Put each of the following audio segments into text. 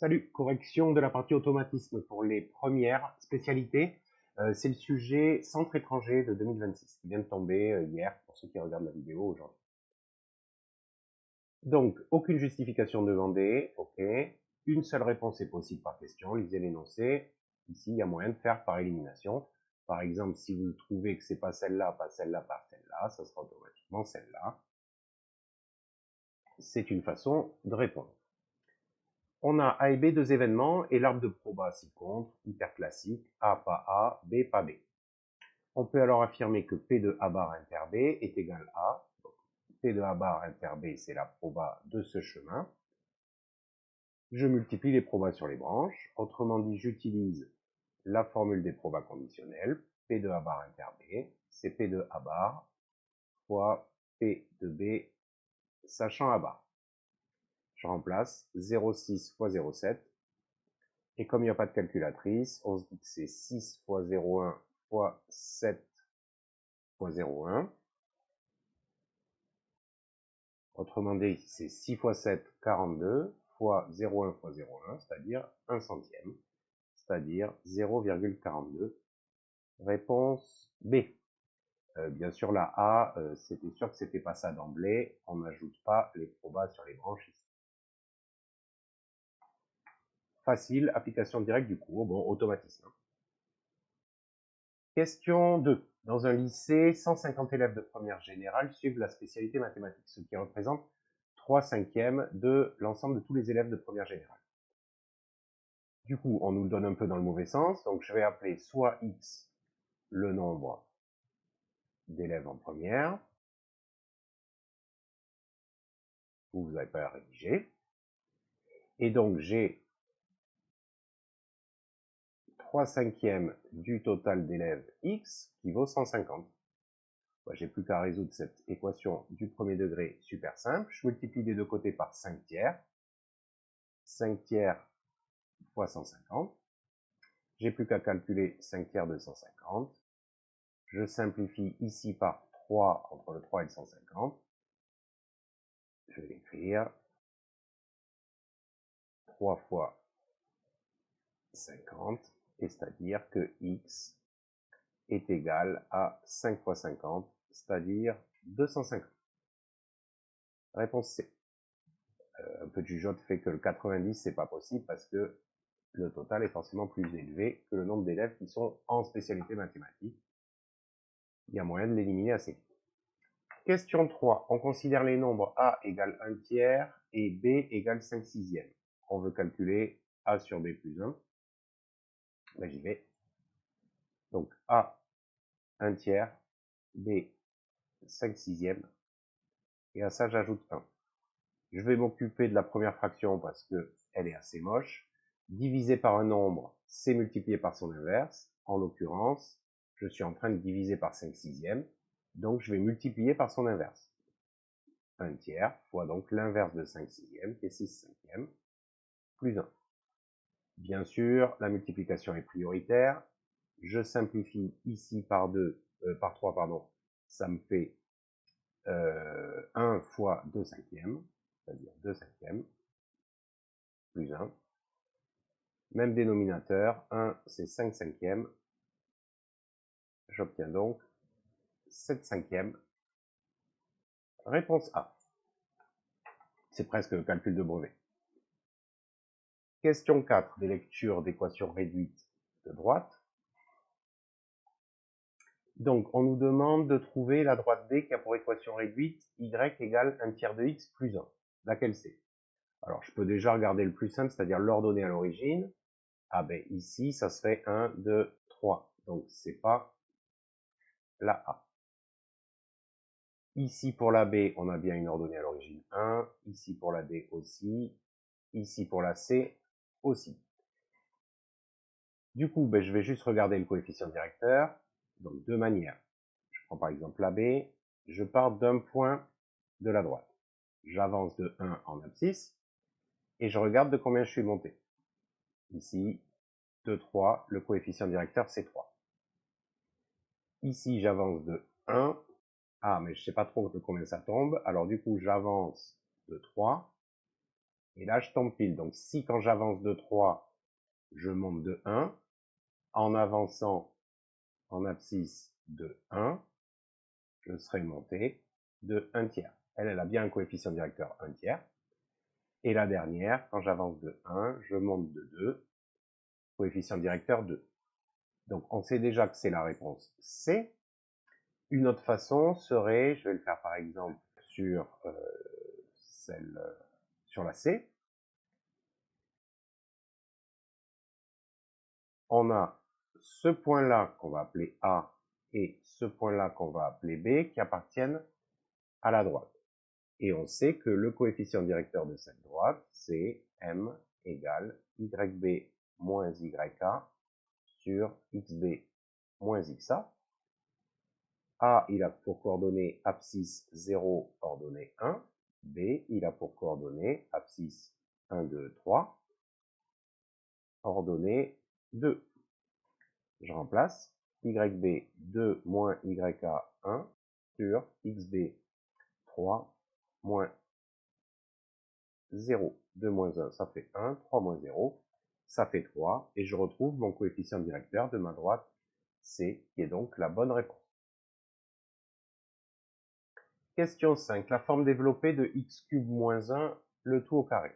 Salut, correction de la partie automatisme pour les premières spécialités. C'est le sujet Centre étranger de 2026 qui vient de tomber hier pour ceux qui regardent la vidéo aujourd'hui. Donc, aucune justification demandée, ok. Une seule réponse est possible par question, lisez l'énoncé. Ici, il y a moyen de faire par élimination. Par exemple, si vous trouvez que c'est pas celle-là, pas celle-là, pas celle-là, ça sera automatiquement celle-là. C'est une façon de répondre. On a A et B, deux événements, et l'arbre de proba s'y compte, hyper classique, A pas A, B pas B. On peut alors affirmer que P de A bar inter B est égal à, donc P de A bar inter B, c'est la proba de ce chemin. Je multiplie les probas sur les branches, autrement dit, j'utilise la formule des probas conditionnelles, P de A bar inter B, c'est P de A bar fois P de B, sachant A bar. Je remplace 0,6 fois 0,7, et comme il n'y a pas de calculatrice, on se dit que c'est 6 fois 0,1 fois 7 fois 0,1. Autrement dit, c'est 6 fois 7, 42, fois 0,1 fois 0,1, c'est-à-dire 1 centième, c'est-à-dire 0,42. Réponse B. Bien sûr, la A, c'était sûr que c'était pas ça d'emblée. On n'ajoute pas les probas sur les branches ici. Facile, application directe du cours, bon, automatisme. Question 2. Dans un lycée, 150 élèves de première générale suivent la spécialité mathématiques, ce qui représente 3/5 de l'ensemble de tous les élèves de première générale. Du coup, on nous le donne un peu dans le mauvais sens, donc je vais appeler soit x le nombre d'élèves en première, vous n'avez pas à rédiger, et donc j'ai 3/5 du total d'élèves x qui vaut 150. J'ai plus qu'à résoudre cette équation du premier degré super simple. Je multiplie des deux côtés par 5 tiers. 5 tiers fois 150. J'ai plus qu'à calculer 5 tiers de 150. Je simplifie ici par 3 entre le 3 et le 150. Je vais l'écrire 3 fois 50, et c'est-à-dire que x est égal à 5 fois 50, c'est-à-dire 250. Réponse C. Un peu de jugeote fait que le 90, c'est pas possible parce que le total est forcément plus élevé que le nombre d'élèves qui sont en spécialité mathématiques. Il y a moyen de l'éliminer assez vite. Question 3. On considère les nombres A égale 1 tiers et B égale 5 sixièmes. On veut calculer A sur B plus 1. Ben, j'y vais. Donc A 1 tiers, B 5 sixièmes, et à ça j'ajoute 1. Je vais m'occuper de la première fraction parce qu'elle est assez moche. Diviser par un nombre, c'est multiplier par son inverse. En l'occurrence, je suis en train de diviser par 5 sixièmes, donc je vais multiplier par son inverse. 1 tiers fois donc l'inverse de 5 sixièmes, qui est 6 cinquièmes, plus 1. Bien sûr, la multiplication est prioritaire. Je simplifie ici par 3, pardon. Ça me fait 1 fois 2 cinquièmes, c'est-à-dire 2 cinquièmes, plus 1. Même dénominateur, 1 c'est 5 cinquièmes. J'obtiens donc 7 cinquièmes. Réponse A. C'est presque le calcul de brevet. Question 4, des lectures d'équations réduites de droite. Donc, on nous demande de trouver la droite D qui a pour équation réduite y égale 1 tiers de x plus 1. Laquelle c'est? Alors, je peux déjà regarder le plus simple, c'est-à-dire l'ordonnée à l'origine. Ah ben, ici, ça serait 1, 2, 3. Donc, c'est pas la A. Ici, pour la B, on a bien une ordonnée à l'origine 1. Ici, pour la D aussi. Ici, pour la C aussi. Du coup, ben, je vais juste regarder le coefficient directeur. Donc, deux manières. Je prends par exemple la B. Je pars d'un point de la droite. J'avance de 1 en abscisse. Et je regarde de combien je suis monté. Ici, de 3. Le coefficient directeur, c'est 3. Ici, j'avance de 1. Ah, mais je ne sais pas trop de combien ça tombe. Alors, du coup, j'avance de 3. Et là, je tombe pile. Donc, si quand j'avance de 3, je monte de 1, en avançant en abscisse de 1, je serai monté de 1 tiers. Elle a bien un coefficient directeur 1 tiers. Et la dernière, quand j'avance de 1, je monte de 2, coefficient directeur 2. Donc, on sait déjà que c'est la réponse C. Une autre façon serait, je vais le faire par exemple sur sur la C. On a ce point-là qu'on va appeler A et ce point-là qu'on va appeler B qui appartiennent à la droite. Et on sait que le coefficient directeur de cette droite, c'est M égale YB moins YA sur XB moins XA. A, il a pour coordonnée abscisse 0, ordonnée 1. B, il a pour coordonnée abscisse 1, 2, 3, ordonnée 2. Je remplace YB 2 moins YA 1 sur XB 3 moins 0. 2 moins 1, ça fait 1. 3 moins 0, ça fait 3. Et je retrouve mon coefficient directeur de ma droite C, qui est donc la bonne réponse. Question 5. La forme développée de x cube moins 1, le tout au carré.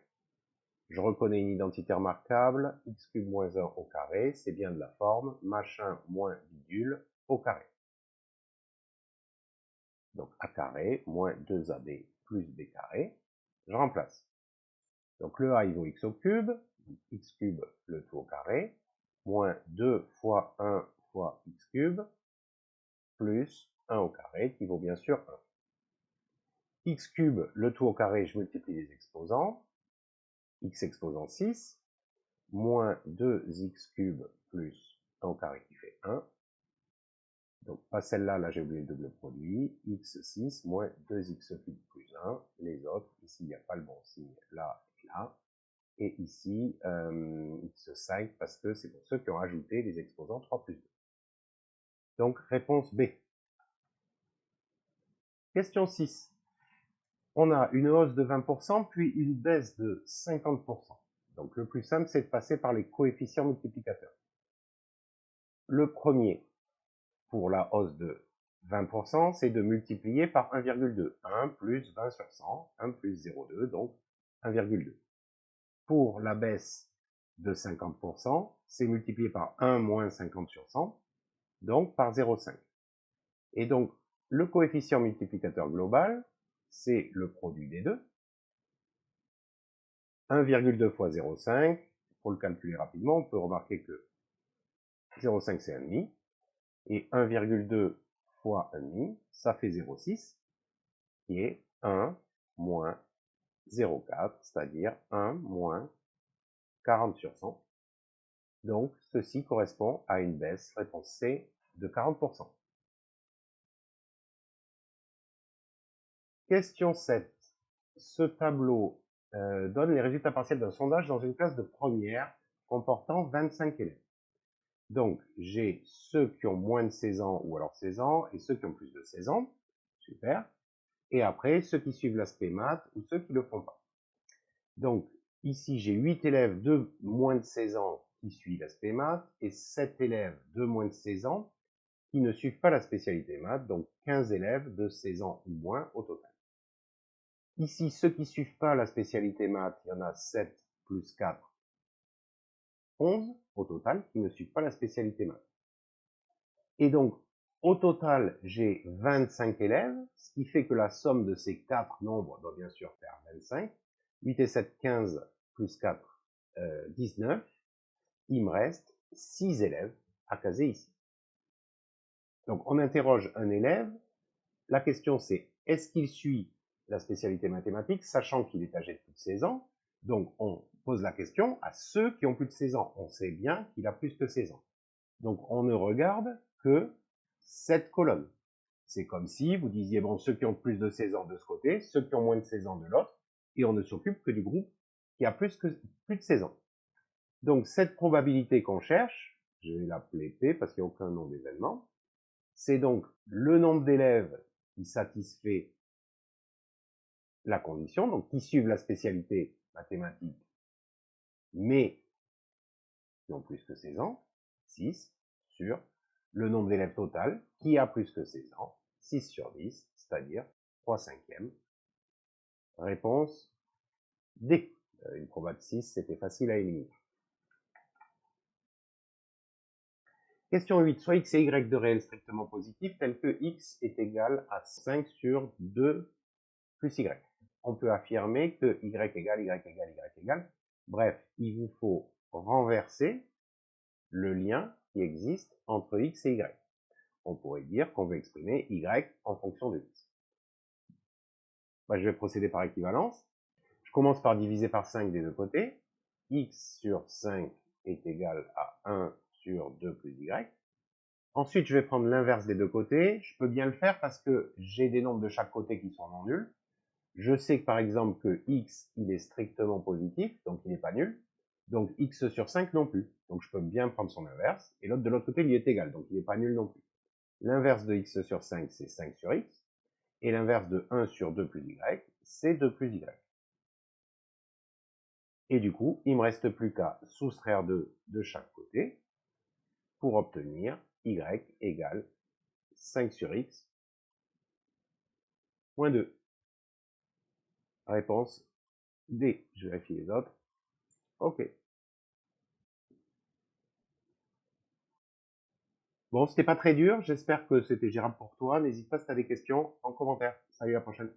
Je reconnais une identité remarquable, x cube moins 1 au carré, c'est bien de la forme machin moins bidule au carré. Donc a carré moins 2ab plus b carré. Je remplace. Donc le a, il vaut x au cube, x cube le tout au carré, moins 2 fois 1 fois x cube, plus 1 au carré, qui vaut bien sûr 1. X cube, le tout au carré, je multiplie les exposants, x exposant 6, moins 2x cube plus 1 au carré qui fait 1. Donc pas celle-là, là j'ai oublié le double produit, x6 moins 2x cube plus 1, les autres, ici il n'y a pas le bon signe, là et là, et ici x5 parce que c'est pour ceux qui ont ajouté les exposants 3 plus 2. Donc réponse B. Question 6. On a une hausse de 20% puis une baisse de 50%. Donc le plus simple, c'est de passer par les coefficients multiplicateurs. Le premier, pour la hausse de 20%, c'est de multiplier par 1,2. 1 plus 20 sur 100, 1 plus 0,2, donc 1,2. Pour la baisse de 50%, c'est multiplié par 1 moins 50 sur 100, donc par 0,5. Et donc, le coefficient multiplicateur global, c'est le produit des deux. 1,2 fois 0,5, pour le calculer rapidement, on peut remarquer que 0,5 c'est 1,5, et 1,2 fois 1,5, ça fait 0,6, qui est 1 moins 0,4, c'est-à-dire 1 moins 40 sur 100. Donc, ceci correspond à une baisse, réponse C, de 40%. Question 7. Ce tableau donne les résultats partiels d'un sondage dans une classe de première comportant 25 élèves. Donc, j'ai ceux qui ont moins de 16 ans ou alors 16 ans et ceux qui ont plus de 16 ans. Super. Et après, ceux qui suivent l'aspect maths ou ceux qui ne le font pas. Donc, ici, j'ai 8 élèves de moins de 16 ans qui suivent l'aspect maths et 7 élèves de moins de 16 ans qui ne suivent pas la spécialité maths, donc 15 élèves de 16 ans ou moins au total. Ici, ceux qui ne suivent pas la spécialité maths, il y en a 7 plus 4, 11 au total qui ne suivent pas la spécialité maths. Et donc, au total, j'ai 25 élèves, ce qui fait que la somme de ces 4 nombres doit bien sûr faire 25. 8 et 7, 15, plus 4, 19. Il me reste 6 élèves à caser ici. Donc, on interroge un élève. La question, c'est est-ce qu'il suit la spécialité mathématique, sachant qu'il est âgé de plus de 16 ans? Donc, on pose la question à ceux qui ont plus de 16 ans. On sait bien qu'il a plus que 16 ans. Donc, on ne regarde que cette colonne. C'est comme si vous disiez, bon, ceux qui ont plus de 16 ans de ce côté, ceux qui ont moins de 16 ans de l'autre, et on ne s'occupe que du groupe qui a plus de 16 ans. Donc, cette probabilité qu'on cherche, je vais l'appeler P parce qu'il n'y a aucun nom d'événement, c'est donc le nombre d'élèves qui satisfait la condition, donc qui suivent la spécialité mathématiques, mais qui ont plus que 16 ans, 6 sur le nombre d'élèves total qui a plus que 16 ans, 6 sur 10, c'est-à-dire 3/5. Réponse D. Une proba de 6, c'était facile à éliminer. Question 8. Soit x et y de réels strictement positifs, tel que x est égal à 5 sur 2 plus y. On peut affirmer que y égale, y égale, y égale. Bref, il vous faut renverser le lien qui existe entre x et y. On pourrait dire qu'on veut exprimer y en fonction de x. Je vais procéder par équivalence. Je commence par diviser par 5 des deux côtés. X sur 5 est égal à 1 sur 2 plus y. Ensuite, je vais prendre l'inverse des deux côtés. Je peux bien le faire parce que j'ai des nombres de chaque côté qui sont non nuls. Je sais que par exemple que x, il est strictement positif, donc il n'est pas nul. Donc x sur 5 non plus. Donc je peux bien prendre son inverse. Et l'autre de l'autre côté, il est égal, donc il n'est pas nul non plus. L'inverse de x sur 5, c'est 5 sur x. Et l'inverse de 1 sur 2 plus y, c'est 2 plus y. Et du coup, il ne me reste plus qu'à soustraire 2 de chaque côté pour obtenir y égale 5 sur x moins 2. Réponse D. Je vérifie les autres. OK. Bon, c'était pas très dur. J'espère que c'était gérable pour toi. N'hésite pas si tu as des questions en commentaire. Salut, à la prochaine.